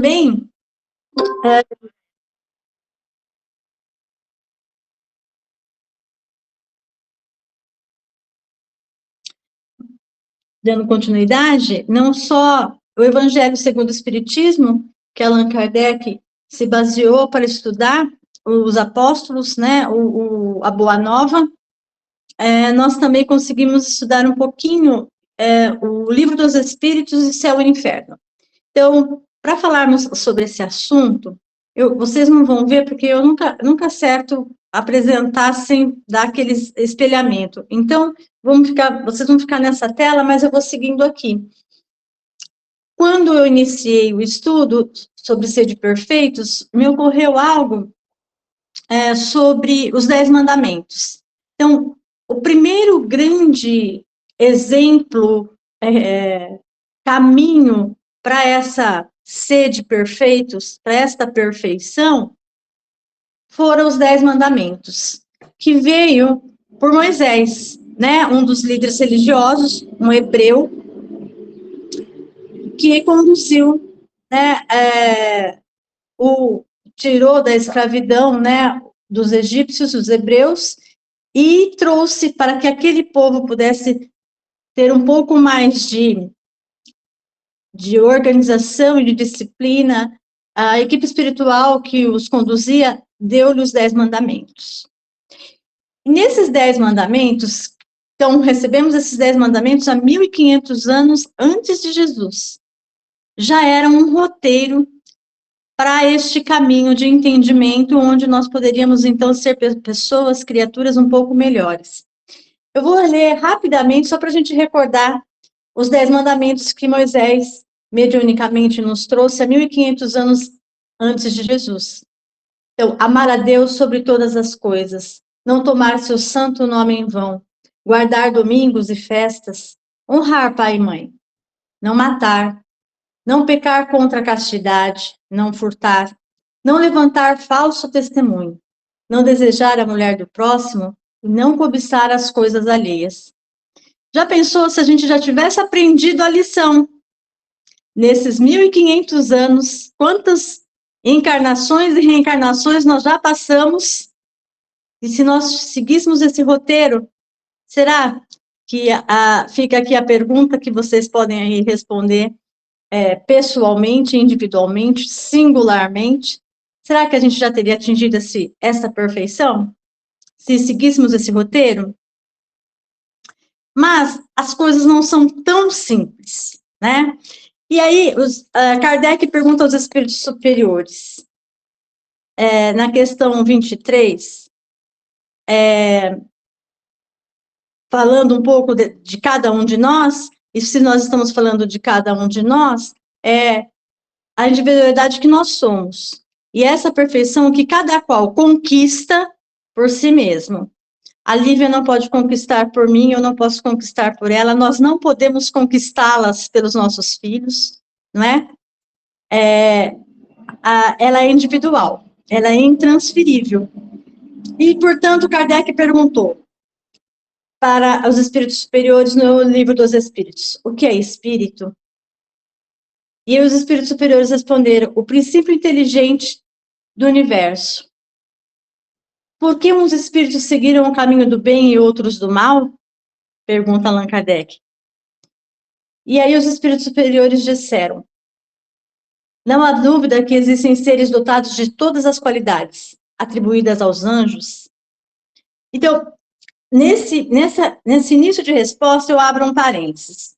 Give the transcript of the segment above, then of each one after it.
Também, dando continuidade, não só o Evangelho segundo o Espiritismo, que Allan Kardec se baseou para estudar os apóstolos, né, a Boa Nova, nós também conseguimos estudar um pouquinho o Livro dos Espíritos e Céu e Inferno. Então, para falarmos sobre esse assunto, vocês não vão ver, porque eu nunca acerto apresentar sem dar aquele espelhamento. Então, vocês vão ficar nessa tela, mas eu vou seguindo aqui. Quando eu iniciei o estudo sobre Sede Perfeitos, me ocorreu algo sobre os 10 mandamentos. Então, o primeiro grande exemplo, caminho para essa sede perfeitos, para esta perfeição, foram os 10 mandamentos, que veio por Moisés, né, um dos líderes religiosos, um hebreu, que conduziu, né, tirou da escravidão, né, dos egípcios, dos hebreus, e trouxe para que aquele povo pudesse ter um pouco mais de organização e de disciplina. A equipe espiritual que os conduzia deu-lhe os 10 mandamentos. E nesses 10 mandamentos, então, recebemos esses 10 mandamentos há 1.500 anos antes de Jesus. Já era um roteiro para este caminho de entendimento, onde nós poderíamos, então, ser pessoas, criaturas um pouco melhores. Eu vou ler rapidamente, só para a gente recordar os 10 mandamentos que Moisés, mediunicamente, nos trouxe há 1.500 anos antes de Jesus. Então, amar a Deus sobre todas as coisas, não tomar seu santo nome em vão, guardar domingos e festas, honrar pai e mãe, não matar, não pecar contra a castidade, não furtar, não levantar falso testemunho, não desejar a mulher do próximo e não cobiçar as coisas alheias. Já pensou se a gente já tivesse aprendido a lição? Nesses 1.500 anos, quantas encarnações e reencarnações nós já passamos? E se nós seguíssemos esse roteiro, será que fica aqui a pergunta que vocês podem aí responder pessoalmente, individualmente, singularmente? Será que a gente já teria atingido essa perfeição? Se seguíssemos esse roteiro? Mas as coisas não são tão simples, né? E aí, Kardec pergunta aos espíritos superiores, na questão 23, falando um pouco de cada um de nós, e se nós estamos falando de cada um de nós, é a individualidade que nós somos, e essa perfeição que cada qual conquista por si mesmo. A Lívia não pode conquistar por mim, eu não posso conquistar por ela, nós não podemos conquistá-las pelos nossos filhos, não é? Ela é individual, ela é intransferível. E, portanto, Kardec perguntou para os espíritos superiores no Livro dos Espíritos: o que é espírito? E os espíritos superiores responderam: o princípio inteligente do universo. Por que uns espíritos seguiram o caminho do bem e outros do mal? Pergunta Allan Kardec. E aí os espíritos superiores disseram: não há dúvida que existem seres dotados de todas as qualidades atribuídas aos anjos. Então, nesse início de resposta, eu abro um parênteses.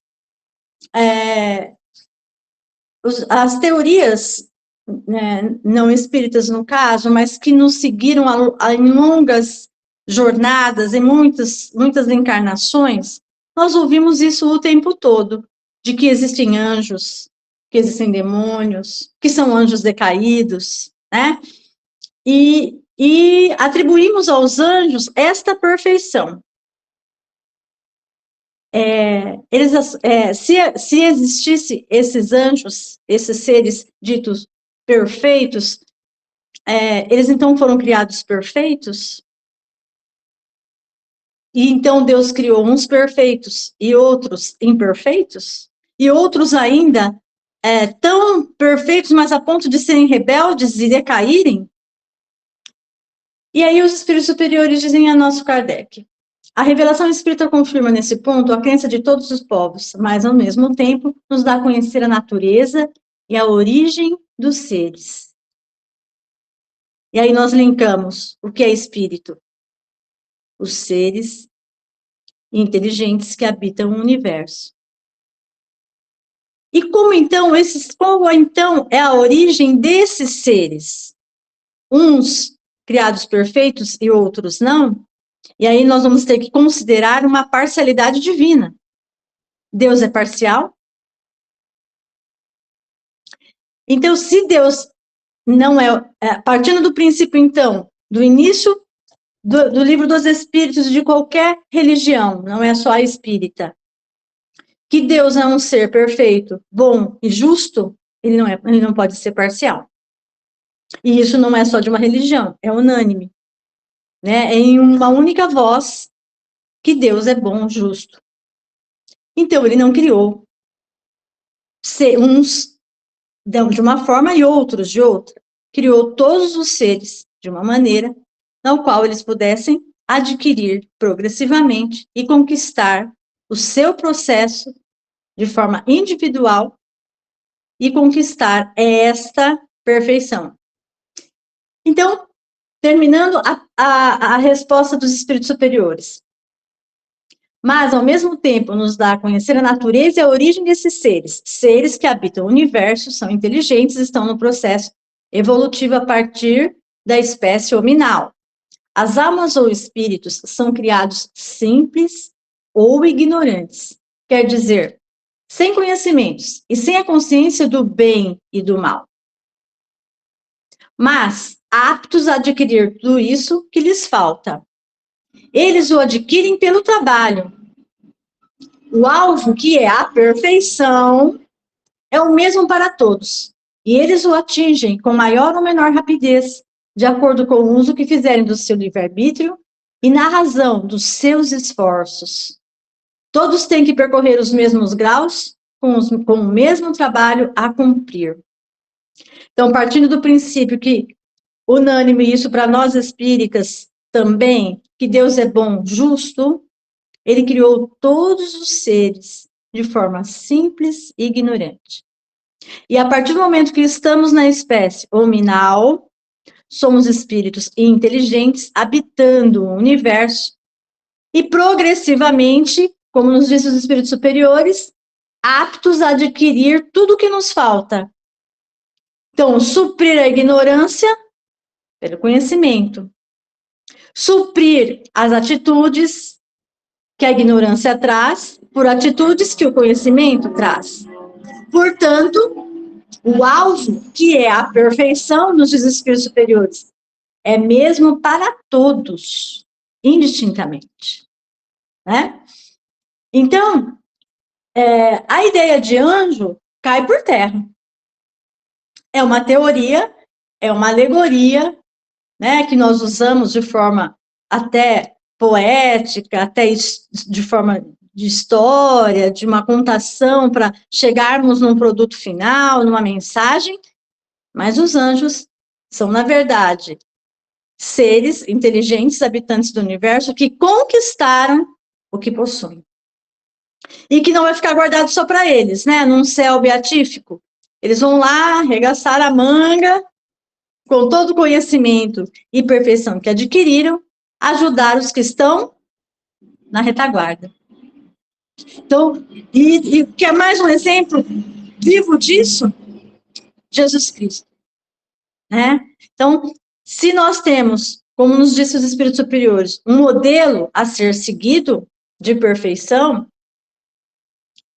As teorias, né, não espíritas no caso, mas que nos seguiram em longas jornadas, em muitas encarnações, nós ouvimos isso o tempo todo, de que existem anjos, que existem demônios, que são anjos decaídos, né? E atribuímos aos anjos esta perfeição. Se existisse esses anjos, esses seres ditos perfeitos, eles então foram criados perfeitos? E então Deus criou uns perfeitos e outros imperfeitos? E outros ainda tão perfeitos, mas a ponto de serem rebeldes e decaírem? E aí os espíritos superiores dizem a nosso Kardec: a revelação espírita confirma nesse ponto a crença de todos os povos, mas ao mesmo tempo nos dá a conhecer a natureza e a origem dos seres. E aí nós linkamos o que é espírito? Os seres inteligentes que habitam o universo. E qual então é a origem desses seres? Uns criados perfeitos e outros não? E aí nós vamos ter que considerar uma parcialidade divina. Deus é parcial? Então, se Deus não partindo do princípio, então, do início do livro dos Espíritos de qualquer religião, não é só a espírita, que Deus é um ser perfeito, bom e justo, ele não pode ser parcial. E isso não é só de uma religião, é unânime, né? É em uma única voz que Deus é bom, justo. Então, ele não criou uns de uma forma e outros de outra. Criou todos os seres de uma maneira na qual eles pudessem adquirir progressivamente e conquistar o seu processo de forma individual e conquistar esta perfeição. Então, terminando a resposta dos espíritos superiores. Mas, ao mesmo tempo, nos dá a conhecer a natureza e a origem desses seres. Seres que habitam o universo, são inteligentes, estão no processo evolutivo a partir da espécie hominal. As almas ou espíritos são criados simples ou ignorantes. Quer dizer, sem conhecimentos e sem a consciência do bem e do mal. Mas aptos a adquirir tudo isso que lhes falta. Eles o adquirem pelo trabalho. O alvo, que é a perfeição, é o mesmo para todos. E eles o atingem com maior ou menor rapidez, de acordo com o uso que fizerem do seu livre-arbítrio e na razão dos seus esforços. Todos têm que percorrer os mesmos graus, com o mesmo trabalho a cumprir. Então, partindo do princípio que, unânime, isso para nós espíritas também, que Deus é bom, justo, ele criou todos os seres de forma simples e ignorante. E a partir do momento que estamos na espécie hominal, somos espíritos inteligentes habitando o universo e progressivamente, como nos dizem os espíritos superiores, aptos a adquirir tudo o que nos falta. Então, suprir a ignorância pelo conhecimento. Suprir as atitudes que a ignorância traz por atitudes que o conhecimento traz. Portanto, o alvo, que é a perfeição nos espíritos superiores, é mesmo para todos, indistintamente. Né? Então, a ideia de anjo cai por terra. É uma teoria, é uma alegoria, né, que nós usamos de forma até poética, até de forma de história, de uma contação para chegarmos num produto final, numa mensagem, mas os anjos são, na verdade, seres inteligentes, habitantes do universo, que conquistaram o que possuem. E que não vai ficar guardado só para eles, né, num céu beatífico. Eles vão lá, arregaçar a manga, com todo o conhecimento e perfeição que adquiriram, ajudar os que estão na retaguarda. Então, e quer mais um exemplo vivo disso? Jesus Cristo. Né? Então, se nós temos, como nos disse os espíritos superiores, um modelo a ser seguido de perfeição,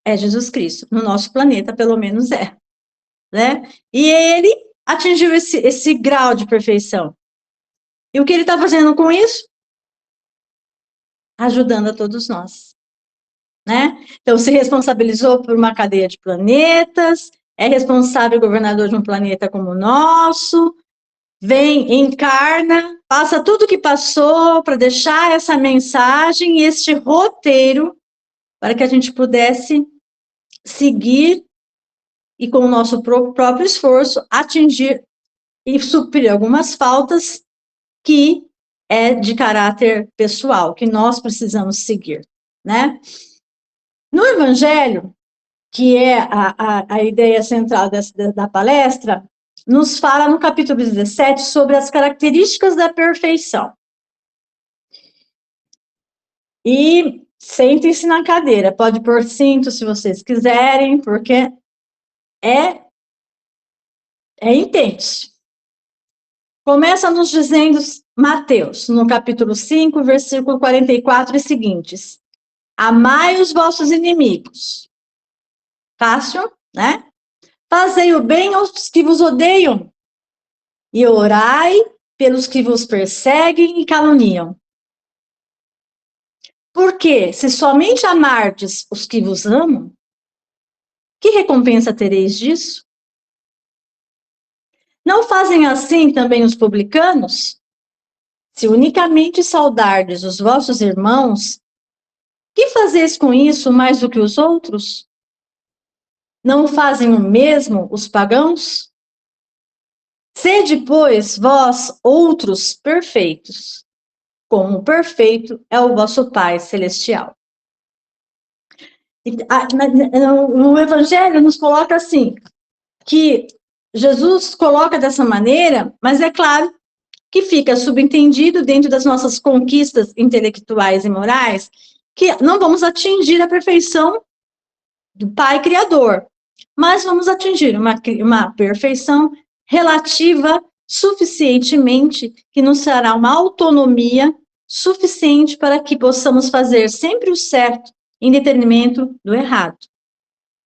é Jesus Cristo. No nosso planeta, pelo menos é. Né? E ele atingiu esse grau de perfeição. E o que ele está fazendo com isso? Ajudando a todos nós. Né? Então, se responsabilizou por uma cadeia de planetas, é responsável governador de um planeta como o nosso, vem, encarna, passa tudo o que passou para deixar essa mensagem, este roteiro, para que a gente pudesse seguir e com o nosso próprio esforço, atingir e suprir algumas faltas que é de caráter pessoal, que nós precisamos seguir, né? No Evangelho, que é a ideia central da palestra, nos fala no capítulo 17 sobre as características da perfeição. E sentem-se na cadeira, pode pôr cinto se vocês quiserem, porque é intenso. Começa nos dizendo Mateus, no capítulo 5, versículo 44 e seguintes. Amai os vossos inimigos. Fácil, né? Fazei o bem aos que vos odeiam. E orai pelos que vos perseguem e caluniam. Porque, se somente amardes os que vos amam, que recompensa tereis disso? Não fazem assim também os publicanos? Se unicamente saudardes os vossos irmãos, que fazeis com isso mais do que os outros? Não fazem o mesmo os pagãos? Sede, pois, vós outros perfeitos, como perfeito é o vosso Pai Celestial. No Evangelho nos coloca assim, que Jesus coloca dessa maneira, mas é claro que fica subentendido dentro das nossas conquistas intelectuais e morais, que não vamos atingir a perfeição do Pai Criador, mas vamos atingir uma perfeição relativa suficientemente, que nos dará uma autonomia suficiente para que possamos fazer sempre o certo em detrimento do errado.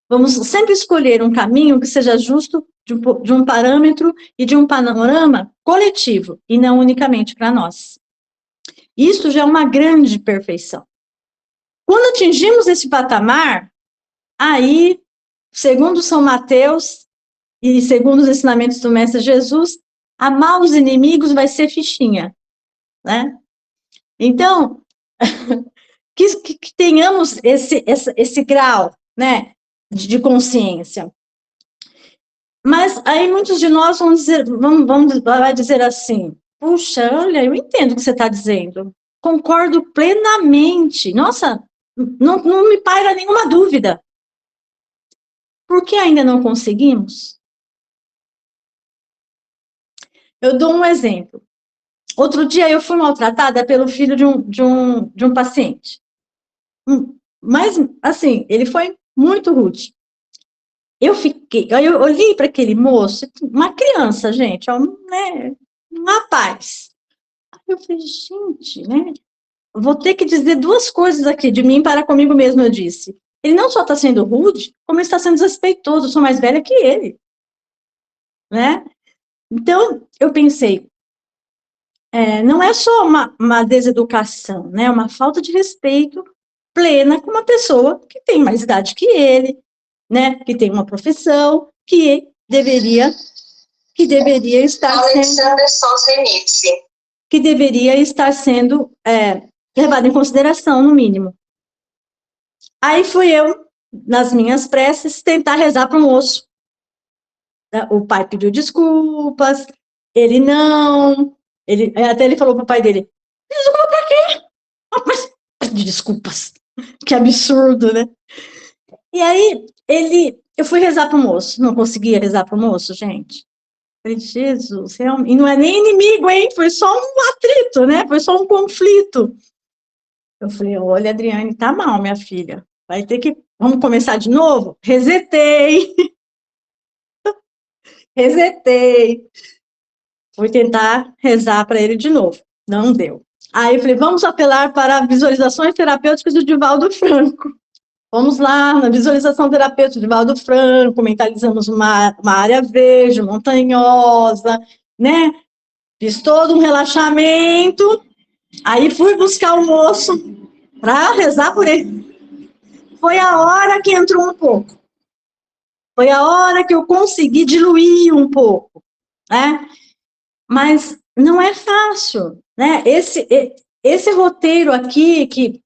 Vamos sempre escolher um caminho que seja justo de um parâmetro e de um panorama coletivo, e não unicamente para nós. Isso já é uma grande perfeição. Quando atingimos esse patamar, aí, segundo São Mateus e segundo os ensinamentos do Mestre Jesus, amar os inimigos vai ser fichinha, né? Então, que tenhamos esse grau, né, de consciência. Mas aí muitos de nós vai dizer assim, puxa, olha, eu entendo o que você está dizendo, concordo plenamente, nossa, não me paira nenhuma dúvida. Por que ainda não conseguimos? Eu dou um exemplo. Outro dia eu fui maltratada pelo filho de um paciente. Mas, assim, ele foi muito rude. Eu olhei para aquele moço, uma criança, gente, né, um rapaz. Eu falei, gente, né, vou ter que dizer duas coisas aqui de mim para comigo mesmo, eu disse. Ele não só está sendo rude, como está sendo desrespeitoso, eu sou mais velha que ele, né? Então, eu pensei, não é só uma deseducação, né, uma falta de respeito plena com uma pessoa que tem mais idade que ele, né, que tem uma profissão, que deveria estar sendo levado em consideração, no mínimo. Aí fui eu, nas minhas preces, tentar rezar para o moço. O pai pediu desculpas, ele não, até ele falou para o pai dele, desculpa para quê? Mas, pedir desculpas, que absurdo, né? E aí, eu fui rezar para o moço, não conseguia rezar para o moço, gente. Falei, Jesus, realmente, e não é nem inimigo, hein? Foi só um atrito, né? Foi só um conflito. Eu falei, olha, Adriane, tá mal, minha filha. Vai ter que, vamos começar de novo? Resetei. Fui tentar rezar para ele de novo. Não deu. Aí eu falei, vamos apelar para visualizações terapêuticas do Divaldo Franco. Vamos lá, na visualização terapêutica de Divaldo Franco, mentalizamos uma área verde, montanhosa, né? Fiz todo um relaxamento, aí fui buscar o moço para rezar por ele. Foi a hora que entrou um pouco. Foi a hora que eu consegui diluir um pouco, né? Mas não é fácil, né? Esse roteiro aqui que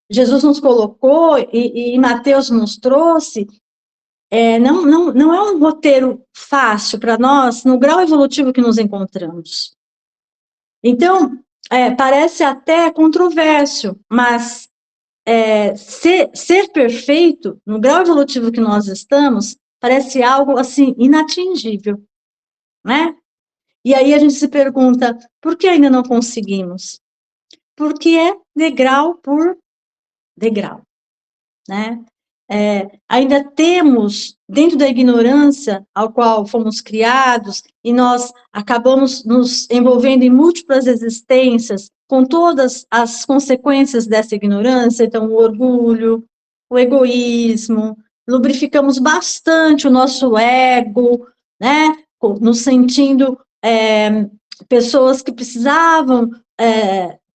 Jesus nos colocou e Mateus nos trouxe, não é um roteiro fácil para nós, no grau evolutivo que nos encontramos. Então, parece até controverso, mas ser perfeito, no grau evolutivo que nós estamos, parece algo, assim, inatingível, né? E aí a gente se pergunta, por que ainda não conseguimos? Porque é degrau por degrau, né? Ainda temos, dentro da ignorância ao qual fomos criados, e nós acabamos nos envolvendo em múltiplas existências, com todas as consequências dessa ignorância, então o orgulho, o egoísmo, lubrificamos bastante o nosso ego, né, nos sentindo pessoas que precisavam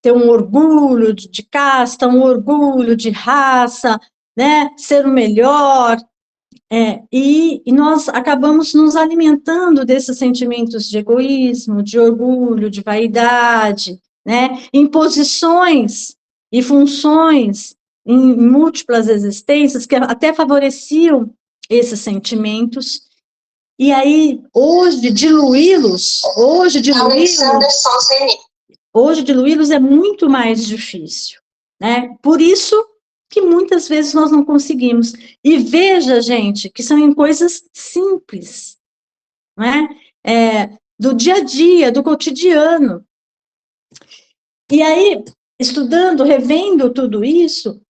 ter um orgulho de casta, um orgulho de raça, né, ser o melhor, e nós acabamos nos alimentando desses sentimentos de egoísmo, de orgulho, de vaidade, né, em posições e funções em múltiplas existências que até favoreciam esses sentimentos, e aí, hoje, diluí-los é muito mais difícil, né? Por isso que muitas vezes nós não conseguimos. E veja, gente, que são em coisas simples, né? Do dia a dia, do cotidiano. E aí, estudando, revendo tudo isso,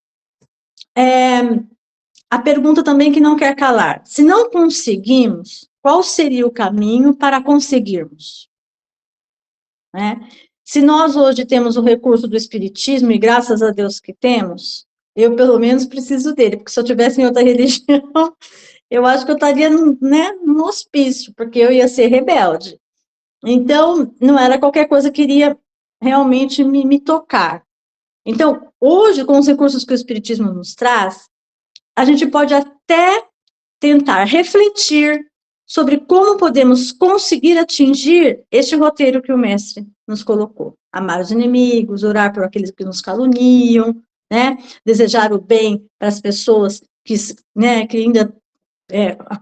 a pergunta também que não quer calar: se não conseguimos, qual seria o caminho para conseguirmos? Né? Se nós hoje temos o recurso do espiritismo, e graças a Deus que temos, eu pelo menos preciso dele, porque se eu tivesse em outra religião, eu acho que eu estaria, né, no hospício, porque eu ia ser rebelde. Então, não era qualquer coisa que iria realmente me tocar. Então, hoje, com os recursos que o espiritismo nos traz, a gente pode até tentar refletir sobre como podemos conseguir atingir este roteiro que o mestre nos colocou. Amar os inimigos, orar por aqueles que nos caluniam, né? Desejar o bem para as pessoas né, que ainda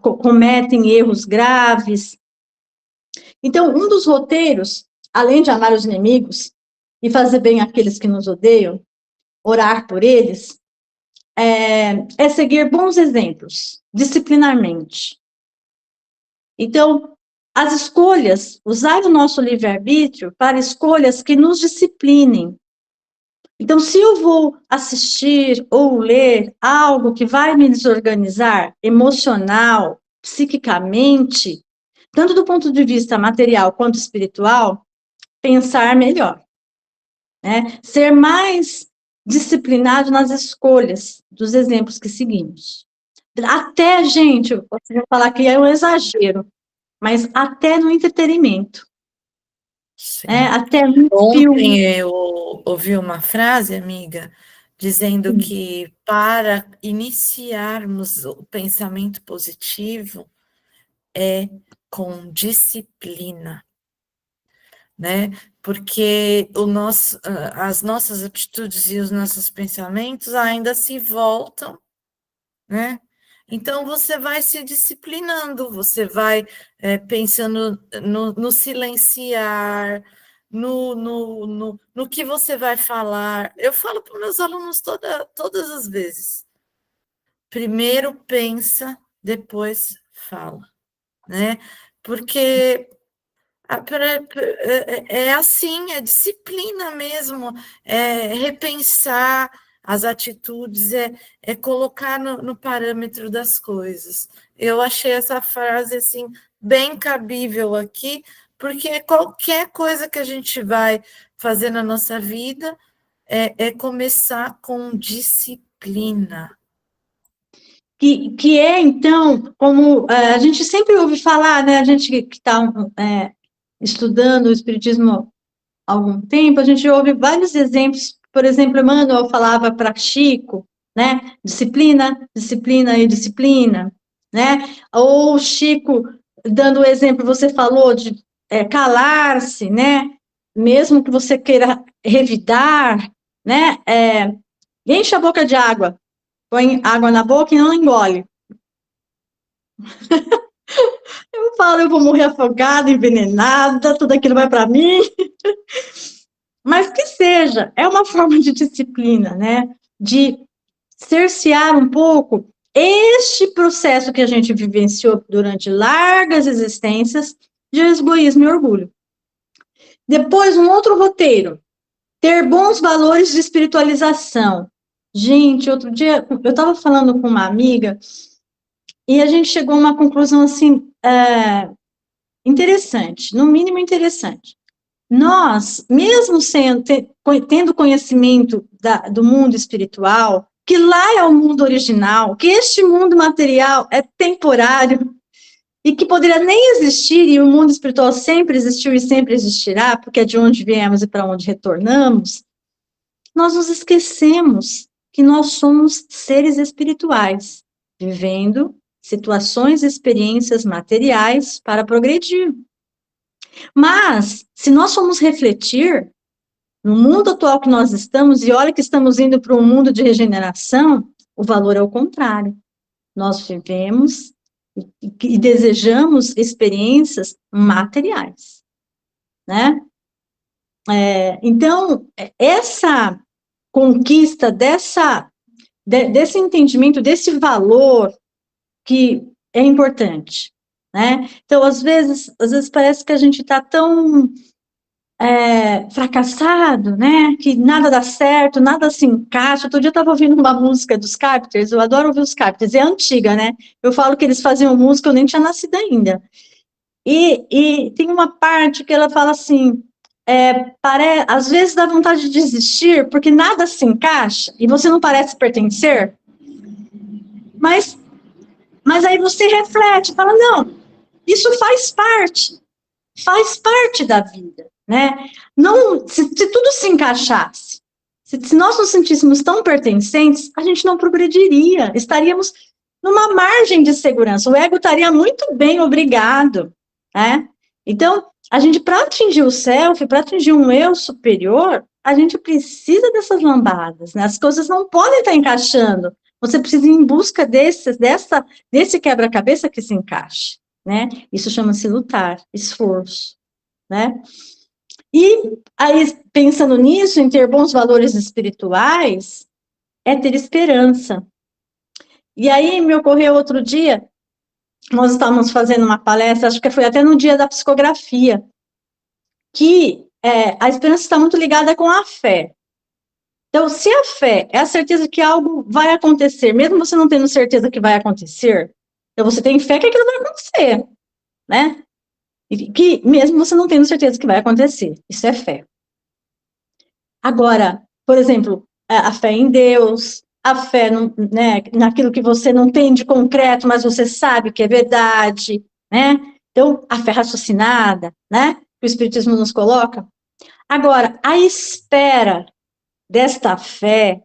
cometem erros graves. Então, um dos roteiros, além de amar os inimigos e fazer bem àqueles que nos odeiam, orar por eles, é seguir bons exemplos, disciplinarmente. Então, as escolhas, usar o nosso livre-arbítrio para escolhas que nos disciplinem. Então, se eu vou assistir ou ler algo que vai me desorganizar emocional, psiquicamente, tanto do ponto de vista material quanto espiritual, pensar melhor, né? Ser mais disciplinado nas escolhas dos exemplos que seguimos. Até, gente, eu posso falar que é um exagero, mas até no entretenimento. Até no filme. Ontem eu ouvi uma frase, amiga, dizendo que para iniciarmos o pensamento positivo é com disciplina, né? Porque as nossas atitudes e os nossos pensamentos ainda se voltam, né? Então, você vai se disciplinando, você vai pensando no silenciar, no que você vai falar. Eu falo para os meus alunos todas as vezes. Primeiro pensa, depois fala, né? Porque é assim, é disciplina mesmo, é repensar as atitudes, é colocar no parâmetro das coisas. Eu achei essa frase assim bem cabível aqui, porque qualquer coisa que a gente vai fazer na nossa vida é começar com disciplina. Que é, então, como a gente sempre ouve falar, né, a gente que está estudando o Espiritismo há algum tempo, a gente ouve vários exemplos, por exemplo, Emmanuel falava para Chico, né, disciplina, disciplina e disciplina, né, ou Chico, dando o exemplo, você falou de calar-se, né, mesmo que você queira revidar, né? Enche a boca de água, põe água na boca e não engole. Eu falo, eu vou morrer afogada, envenenada, tudo aquilo vai para mim. Mas que seja, é uma forma de disciplina, né? De cercear um pouco este processo que a gente vivenciou durante largas existências de egoísmo e orgulho. Depois, um outro roteiro, ter bons valores de espiritualização. Gente, outro dia eu estava falando com uma amiga e a gente chegou a uma conclusão assim interessante, no mínimo interessante. Nós, mesmo tendo conhecimento do mundo espiritual, que lá é o mundo original, que este mundo material é temporário e que poderia nem existir, e o mundo espiritual sempre existiu e sempre existirá, porque é de onde viemos e para onde retornamos, nós nos esquecemos que nós somos seres espirituais, vivendo situações e experiências materiais para progredir. Mas, se nós formos refletir no mundo atual que nós estamos, e olha que estamos indo para um mundo de regeneração, o valor é o contrário. Nós vivemos e desejamos experiências materiais, né? Então, essa conquista desse entendimento, desse valor que é importante, né? Então, às vezes parece que a gente está tão fracassado, né? Que nada dá certo, nada se encaixa. Outro dia eu estava ouvindo uma música dos Carpenters, eu adoro ouvir os Carpenters, é antiga, né? Eu falo que eles faziam música, eu nem tinha nascido ainda. E tem uma parte que ela fala assim, às vezes dá vontade de desistir, porque nada se encaixa, e você não parece pertencer, mas aí você reflete, fala, não, isso faz parte da vida, né? Não, se tudo se encaixasse, se nós nos sentíssemos tão pertencentes, a gente não progrediria, estaríamos numa margem de segurança, o ego estaria muito bem, obrigado, né? Então, a gente, para atingir o self, para atingir um eu superior, a gente precisa dessas lambadas, né? As coisas não podem estar encaixando, você precisa ir em busca desse quebra-cabeça que se encaixe, né? Isso chama-se lutar, esforço, né? E aí, pensando nisso, em ter bons valores espirituais, é ter esperança. E aí, me ocorreu outro dia, nós estávamos fazendo uma palestra, acho que foi até no dia da psicografia, que a esperança está muito ligada com a fé. Então, se a fé é a certeza que algo vai acontecer, mesmo você não tendo certeza que vai acontecer, então você tem fé que aquilo vai acontecer, né? Que mesmo você não tendo certeza que vai acontecer, isso é fé. Agora, por exemplo, a fé em Deus, a fé naquilo que você não tem de concreto, mas você sabe que é verdade, né? Então, a fé raciocinada, né? Que o Espiritismo nos coloca. Agora, a espera desta fé,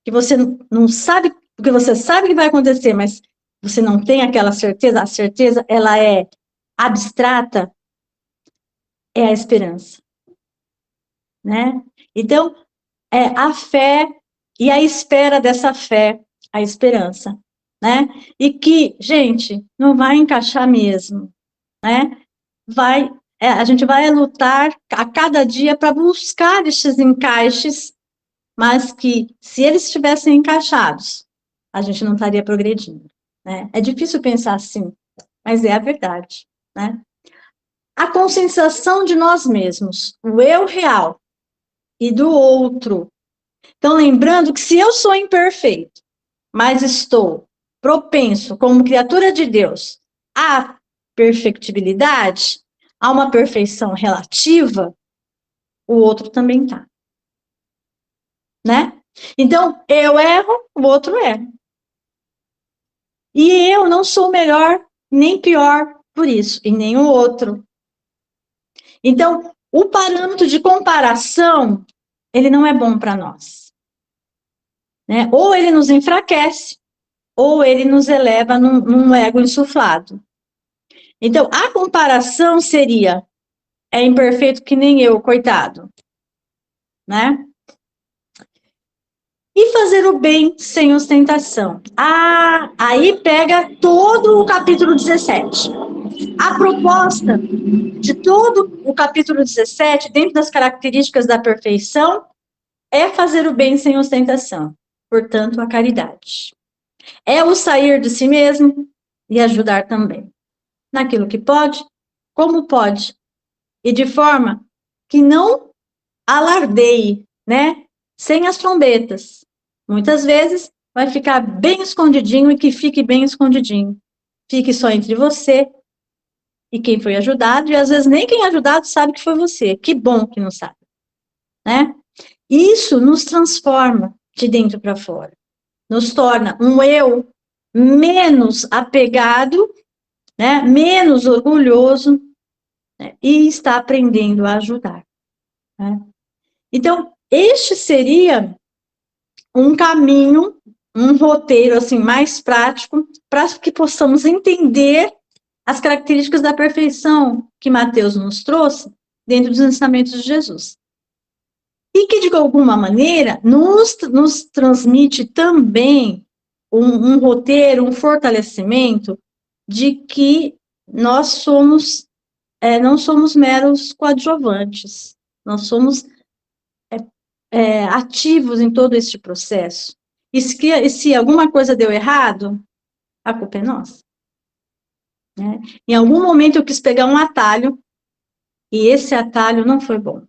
que você não sabe, porque você sabe que vai acontecer, mas você não tem aquela certeza, a certeza, ela é abstrata, é a esperança, né? Então, a fé e a espera dessa fé, a esperança, né? E que, gente, não vai encaixar mesmo, né? A gente vai lutar a cada dia para buscar estes encaixes, mas que, se eles estivessem encaixados, a gente não estaria progredindo, né? É difícil pensar assim, mas é a verdade, né? A conscientização de nós mesmos, o eu real e do outro. Então, lembrando que se eu sou imperfeito, mas estou propenso, como criatura de Deus, à perfectibilidade, a uma perfeição relativa, o outro também está. Né? Então, eu erro, o outro erra. E eu não sou melhor nem pior por isso, e nem o outro. Então, o parâmetro de comparação, ele não é bom para nós. Né? Ou ele nos enfraquece, ou ele nos eleva num ego insuflado. Então, a comparação seria, é imperfeito que nem eu, coitado. Né? E fazer o bem sem ostentação. Ah, aí pega todo o capítulo 17. A proposta de todo o capítulo 17, dentro das características da perfeição, é fazer o bem sem ostentação. Portanto, a caridade. É o sair de si mesmo e ajudar também. Naquilo que pode, como pode. E de forma que não alardeie, né? Sem as trombetas. Muitas vezes vai ficar bem escondidinho e que fique bem escondidinho. Fique só entre você e quem foi ajudado, e às vezes nem quem é ajudado sabe que foi você. Que bom que não sabe, né? Isso nos transforma de dentro para fora. Nos torna um eu menos apegado, né? Menos orgulhoso, né? E está aprendendo a ajudar, né? Então, este seria um caminho, um roteiro assim mais prático para que possamos entender as características da perfeição que Mateus nos trouxe dentro dos ensinamentos de Jesus. E que, de alguma maneira, nos transmite também um roteiro, um fortalecimento de que nós somos, não somos meros coadjuvantes, nós somos ativos em todo este processo. E se alguma coisa deu errado, a culpa é nossa. Né? Em algum momento eu quis pegar um atalho, e esse atalho não foi bom.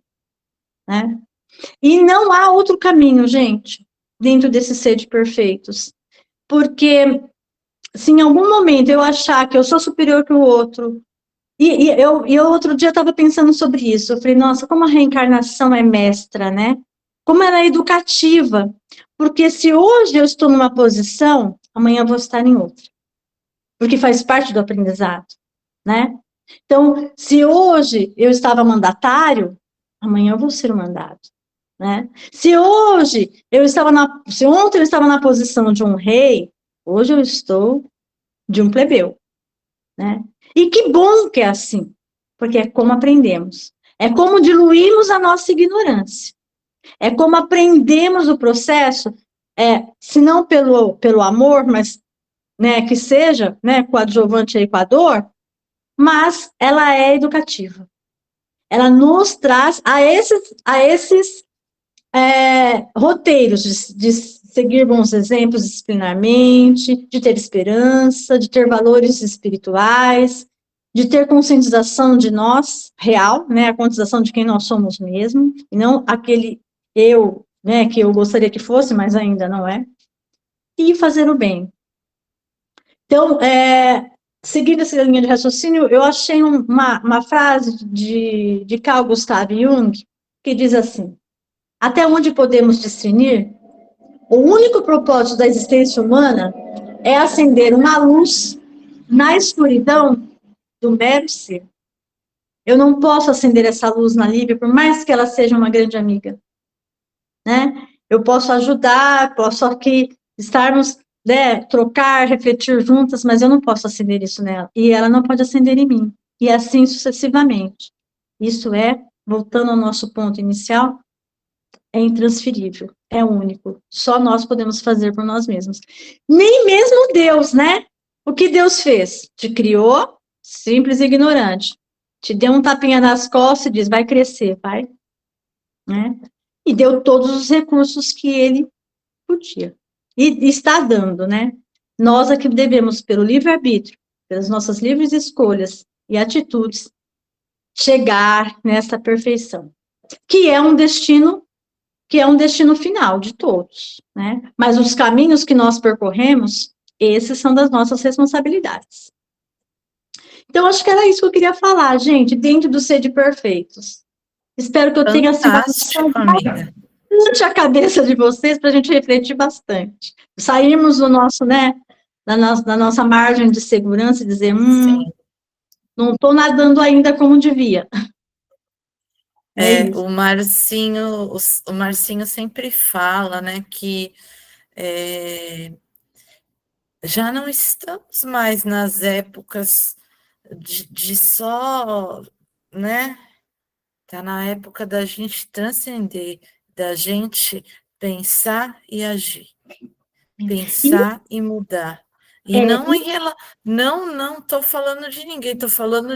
Né? E não há outro caminho, gente, dentro desses seres perfeitos. Porque se em algum momento eu achar que eu sou superior que o outro, eu outro dia estava pensando sobre isso, eu falei, nossa, como a reencarnação é mestra, né? Como ela é educativa. Porque se hoje eu estou numa posição, amanhã eu vou estar em outra. Porque faz parte do aprendizado, né? Então, se hoje eu estava mandatário, amanhã eu vou ser o mandado, né? Se ontem eu estava na posição de um rei, hoje eu estou de um plebeu, né? E que bom que é assim, porque é como aprendemos. É como diluímos a nossa ignorância. É como aprendemos o processo, se não pelo amor, mas né, que seja, né, coadjuvante aí com a dor, mas ela é educativa. Ela nos traz a esses roteiros de seguir bons exemplos disciplinarmente, de ter esperança, de ter valores espirituais, de ter conscientização de nós, real, né, a conscientização de quem nós somos mesmo, e não aquele eu, né, que eu gostaria que fosse, mas ainda não é, e fazer o bem. Então, seguindo essa linha de raciocínio, eu achei uma frase de Carl Gustav Jung, que diz assim: até onde podemos discernir, o único propósito da existência humana é acender uma luz na escuridão do mero ser. Eu não posso acender essa luz na Lívia, por mais que ela seja uma grande amiga, né? Eu posso ajudar, posso aqui estarmos, né, trocar, refletir juntas, mas eu não posso acender isso nela. E ela não pode acender em mim. E assim sucessivamente. Isso voltando ao nosso ponto inicial, é intransferível, é único. Só nós podemos fazer por nós mesmos. Nem mesmo Deus, né? O que Deus fez? Te criou, simples e ignorante. Te deu um tapinha nas costas e diz, vai crescer, vai. Né? E deu todos os recursos que ele podia. E está dando, né? Nós aqui devemos, pelo livre-arbítrio, pelas nossas livres escolhas e atitudes, chegar nessa perfeição, que é um destino final de todos, né? Mas os caminhos que nós percorremos, esses são das nossas responsabilidades. Então, acho que era isso que eu queria falar, gente, dentro do Sede Perfeitos. Espero que eu tenha sido bastante a cabeça de vocês para a gente refletir bastante. Sairmos do nosso, né, da nossa margem de segurança e dizer, não estou nadando ainda como devia. O Marcinho sempre fala, né, que já não estamos mais nas épocas de só, né? Está na época da gente transcender, da gente pensar e agir. Pensar e mudar. E não estou falando de ninguém, estou falando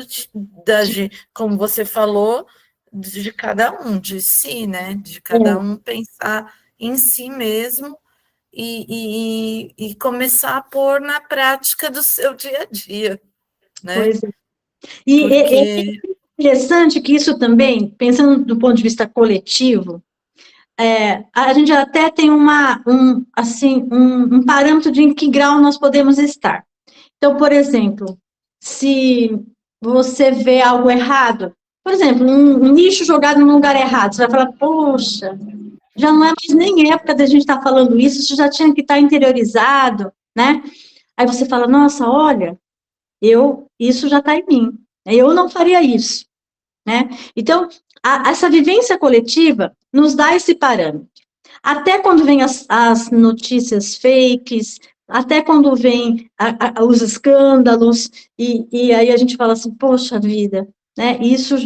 como você falou, de cada um, de si, né? De cada um pensar em si mesmo e começar a pôr na prática do seu dia a dia, né? Pois é. E é interessante que isso também, pensando do ponto de vista coletivo, a gente até tem um parâmetro de em que grau nós podemos estar. Então, por exemplo, se você vê algo errado, por exemplo, um lixo jogado num lugar errado, você vai falar, poxa, já não é mais nem época da gente estar falando isso já tinha que estar interiorizado, né? Aí você fala, nossa, olha, isso já está em mim, eu não faria isso, né? Então, essa vivência coletiva nos dá esse parâmetro. Até quando vem as notícias fakes, até quando vem os escândalos, e aí a gente fala assim, poxa vida, né? Isso,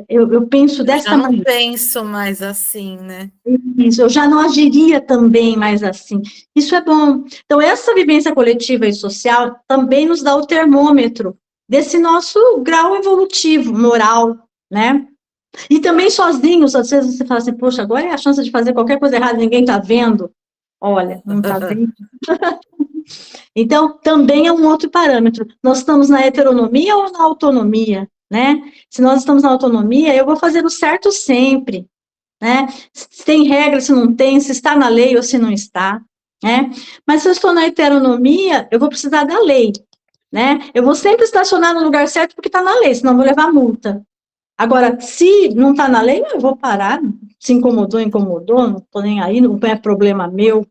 eu penso dessa maneira. Eu já não penso mais assim, né? Isso, eu já não agiria também mais assim. Isso é bom. Então, essa vivência coletiva e social também nos dá o termômetro desse nosso grau evolutivo, moral, né? E também sozinhos, às vezes você fala assim, poxa, agora é a chance de fazer qualquer coisa errada, ninguém está vendo. Olha, não está vendo. Então, também é um outro parâmetro. Nós estamos na heteronomia ou na autonomia, né? Se nós estamos na autonomia, eu vou fazer o certo sempre, né? Se tem regra, se não tem, se está na lei ou se não está, né? Mas se eu estou na heteronomia, eu vou precisar da lei, né? Eu vou sempre estacionar no lugar certo porque está na lei, senão eu vou levar multa. Agora, se não está na lei, eu vou parar, se incomodou, não estou nem aí, não é problema meu,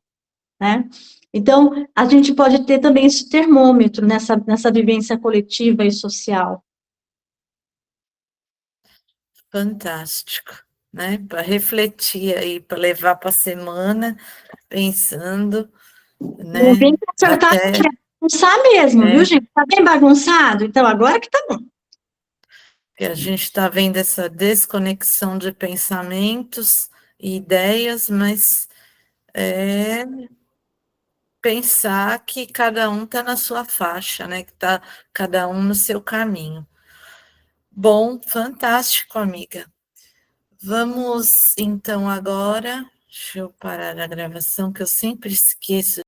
né? Então, a gente pode ter também esse termômetro nessa vivência coletiva e social. Fantástico, né? Para refletir aí, para levar para a semana, pensando, né? Não vem acertar, Até bagunçar mesmo, viu, gente? Está bem bagunçado? Então, agora que está bom. que a gente está vendo essa desconexão de pensamentos e ideias, mas pensar que cada um está na sua faixa, né? Que está cada um no seu caminho. Bom, fantástico, amiga. Vamos então agora. Deixa eu parar a gravação, que eu sempre esqueço